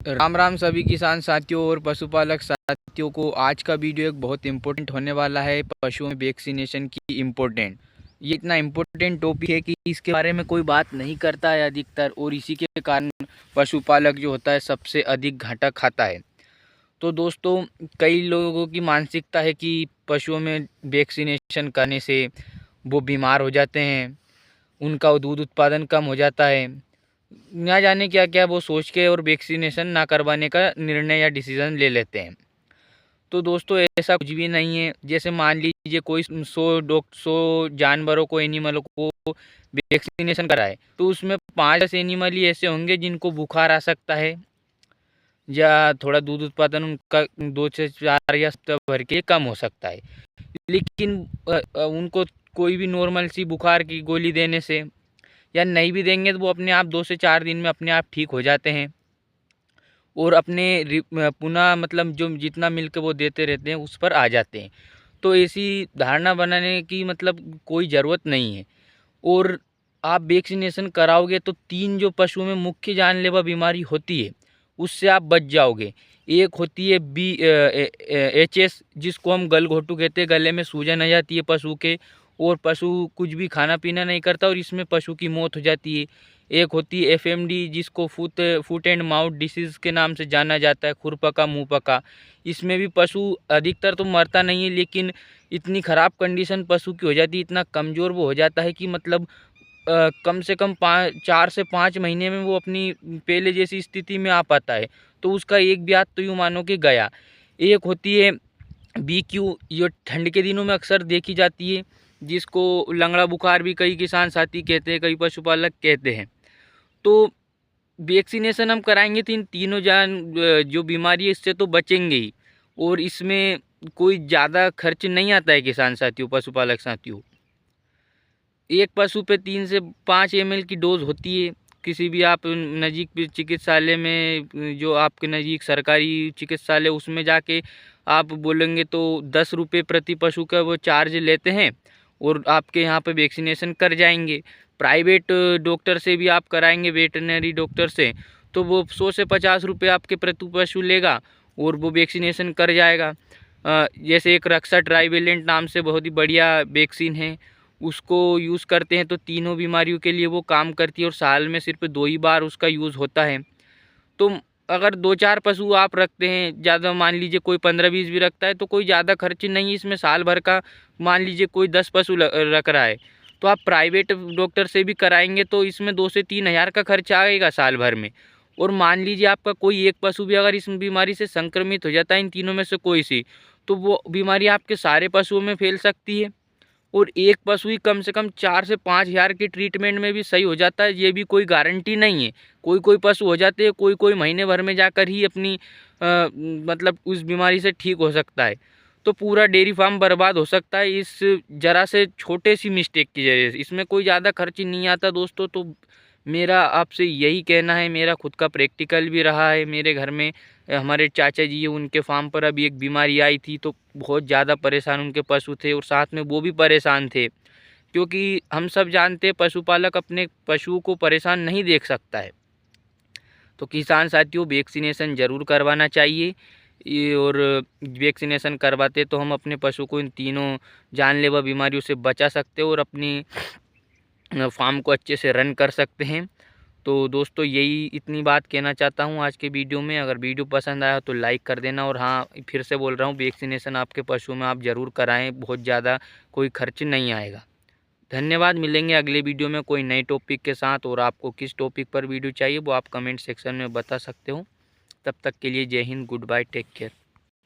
राम राम सभी किसान साथियों और पशुपालक साथियों को। आज का वीडियो एक बहुत इम्पोर्टेंट होने वाला है, पशुओं में वैक्सीनेशन की इम्पोर्टेंट। ये इतना इम्पोर्टेंट टॉपिक है कि इसके बारे में कोई बात नहीं करता है अधिकतर, और इसी के कारण पशुपालक जो होता है सबसे अधिक घाटा खाता है। तो दोस्तों, कई लोगों की मानसिकता है कि पशुओं में वैक्सीनेशन करने से वो बीमार हो जाते हैं, उनका दूध उत्पादन कम हो जाता है, ना जाने क्या क्या वो सोच के और वैक्सीनेशन ना करवाने का निर्णय या डिसीजन ले लेते हैं। तो दोस्तों, ऐसा कुछ भी नहीं है। जैसे मान लीजिए कोई 100 जानवरों को, एनिमलों को वैक्सीनेशन कराए, तो उसमें 5-10 एनिमल ही ऐसे होंगे जिनको बुखार आ सकता है, या थोड़ा दूध उत्पादन उनका 2 से 4 या हफ्ते भर के कम हो सकता है। लेकिन उनको कोई भी नॉर्मल सी बुखार की गोली देने से, या नहीं भी देंगे, तो वो अपने आप 2 से 4 दिन में अपने आप ठीक हो जाते हैं और अपने पुनः मतलब जो जितना मिल्क वो देते रहते हैं उस पर आ जाते हैं। तो ऐसी धारणा बनाने की मतलब कोई ज़रूरत नहीं है। और आप वैक्सीनेशन कराओगे तो 3 जो पशुओं में मुख्य जानलेवा बीमारी होती है उससे आप बच जाओगे। एक होती है HS, जिसको हम गलघोटू कहते हैं, गले में सूजन आ जाती है पशु के, और पशु कुछ भी खाना पीना नहीं करता और इसमें पशु की मौत हो जाती है। एक होती है FMD, जिसको फुट एंड माउथ डिसीज़ के नाम से जाना जाता है, खुरपका मुँह पका। इसमें भी पशु अधिकतर तो मरता नहीं है, लेकिन इतनी ख़राब कंडीशन पशु की हो जाती है, इतना कमज़ोर वो हो जाता है कि मतलब कम से कम 4 से 5 महीने में वो अपनी पहले जैसी स्थिति में आ पाता है। तो उसका एक भी हाथ तो यूँ मानो कि गया। एक होती है BQ, ये ठंड के दिनों में अक्सर देखी जाती है, जिसको लंगड़ा बुखार भी कई किसान साथी कहते हैं, कई पशुपालक कहते हैं। तो वैक्सीनेशन हम कराएंगे तो इन तीनों जो बीमारी है इससे तो बचेंगे ही, और इसमें कोई ज़्यादा खर्च नहीं आता है किसान साथियों, पशुपालक साथियों। एक पशु पे 3 से 5 ml की डोज होती है। किसी भी आप नज़दीक चिकित्सालय में, जो आपके नज़दीक सरकारी चिकित्सालय, उसमें जाके आप बोलेंगे तो 10 रुपये प्रति पशु का वो चार्ज लेते हैं और आपके यहाँ पे वैक्सीनेशन कर जाएंगे। प्राइवेट डॉक्टर से भी आप कराएंगे, वेटरनरी डॉक्टर से, तो वो 100 से 50 रुपये आपके प्रति पशु लेगा और वो वैक्सीनेशन कर जाएगा। जैसे एक रक्षा ट्राइवेलेंट नाम से बहुत ही बढ़िया वैक्सीन है, उसको यूज़ करते हैं तो तीनों बीमारियों के लिए वो काम करती है, और साल में सिर्फ 2 ही बार उसका यूज़ होता है। तो अगर 2-4 पशु आप रखते हैं, ज़्यादा मान लीजिए कोई 15-20 भी रखता है, तो कोई ज़्यादा खर्च नहीं है इसमें साल भर का। मान लीजिए कोई 10 पशु रख रहा है, तो आप प्राइवेट डॉक्टर से भी कराएंगे तो इसमें 2 से 3 हज़ार का खर्च आएगा साल भर में। और मान लीजिए आपका कोई एक पशु भी अगर इस बीमारी से संक्रमित हो जाता है, इन तीनों में से कोई सी, तो वो बीमारी आपके सारे पशुओं में फैल सकती है। और एक पशु ही कम से कम 4 से 5 हज़ार के ट्रीटमेंट में भी सही हो जाता है, ये भी कोई गारंटी नहीं है। कोई कोई पशु हो जाते हैं, कोई कोई महीने भर में जाकर ही अपनी मतलब उस बीमारी से ठीक हो सकता है। तो पूरा डेयरी फार्म बर्बाद हो सकता है इस ज़रा से छोटे सी मिस्टेक की वजह से। इसमें कोई ज़्यादा खर्च नहीं आता दोस्तों। तो मेरा आपसे यही कहना है, मेरा खुद का प्रैक्टिकल भी रहा है। मेरे घर में हमारे चाचा जी है, उनके फार्म पर अभी एक बीमारी आई थी, तो बहुत ज़्यादा परेशान उनके पशु थे और साथ में वो भी परेशान थे, क्योंकि हम सब जानते हैं पशुपालक अपने पशुओं को परेशान नहीं देख सकता है। तो किसान साथियों, वैक्सीनेशन ज़रूर करवाना चाहिए। और वैक्सीनेशन करवाते तो हम अपने पशु को इन तीनों जानलेवा बीमारियों से बचा सकते हैं और अपनी फार्म को अच्छे से रन कर सकते हैं। तो दोस्तों, यही इतनी बात कहना चाहता हूँ आज के वीडियो में। अगर वीडियो पसंद आया तो लाइक कर देना, और हाँ, फिर से बोल रहा हूँ, वैक्सीनेशन आपके पशुओं में आप ज़रूर कराएं, बहुत ज़्यादा कोई खर्च नहीं आएगा। धन्यवाद। मिलेंगे अगले वीडियो में कोई नए टॉपिक के साथ, और आपको किस टॉपिक पर वीडियो चाहिए वो आप कमेंट सेक्शन में बता सकते हो। तब तक के लिए जय Hind, goodbye, take care.